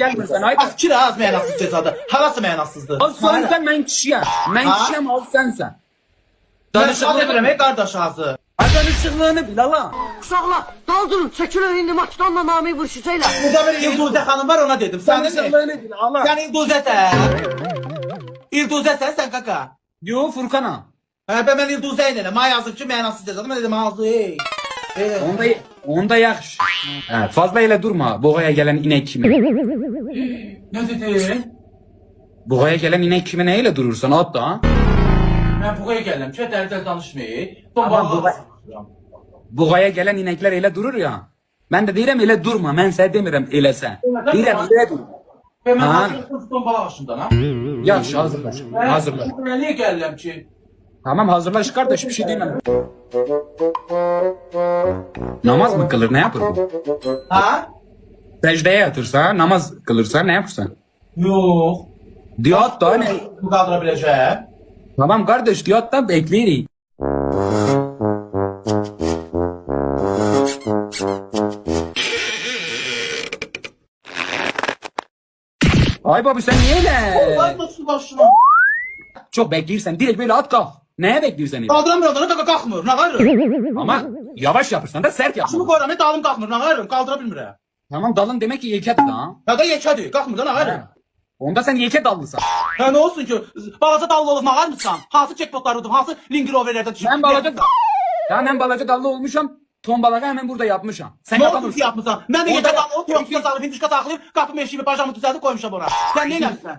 gelmirsən, hayda. Fikir az mənasız cezadır. Havası mənasızdır. Az sənsən, mən kişiyəm. Mən Ha? kişiyəm, az sənsən. Danışıqlı biləm, qardaş ağzı. Danışıqlığını bil, ala. Uşaqlar, daldırın, çəkilin indi maçdanla nami vuruşacaqlar. Burada bir İlduzə xanım var, ona dedim. Sən də Danışıqlığını bil, ala. Sən İlduzəsən. İlduzəsən sən kaka. Yo, Furkanam. Mən İlduzə ilə ma yazıb ki, mənasız cezadır. Mən dedim ağzı. Onda yaxşı. Hə, fazla elə durma, boğaya gələn inək kimi. Nə dedin? Boğaya gələn inək kimi nə ilə durursan, at da? Mən buğaya gələm ki, dərdər danışmayı. Boğaya gələn inəklər elə durur ya. Mən də deyirəm elə durma, mən sənə demirəm eləsən. Deyirəm elə dur. Mən Ha? hazırlıqlı tombala başından ha. Yaxşı, hazırlaş. Hazırlaş. Buraya niyə gəlirəm ki? Tamam, hazırlaş kardeş, bir şey demem. Namaz mı kılır, ne yapır bu? Ha? Secdeye yatırsa, namaz kılırsa ne yapırsan? Yox. Diyot da ne? Bu qaldıra biləcəm. Tamam kardeş, diyot da bekleyirik. Ay baba sen niye öyle? Ay nasıl başına? Çok bekleyirsen direkt böyle at kalk. Neye bekliyorsun? Qaldıramıram da kaka qalxmır. Nə qarır? Ama yavaş yapırsan da sert Şunu yapma. qoyuram, dalım qalxmır. Nə qarır? Qaldıra bilmirəm. Tamam dalın demek ki yelket ha. Ya da yekədir, qalxmır da nə qarır? Onda sen yelket dallısın. Hə nə olsun ki? Balaca dallı olub nağar mısan? Hansı checkpotları udum? Hansı Land Roverlərdə düşüb? Ben balaca... Ya ben balaca dallı olmuşam. Ton balığı hemen burada yapmışam. Sen Nə olsun yapamıyorsun. ki yapmısan? Mən də Orada- yekə dallı, o tiyoksuya salıb, hindişka saxlayıb, qapı meşiyimi, pajamı düzəldib qoymuşam ora. Sən nə eləmişsən?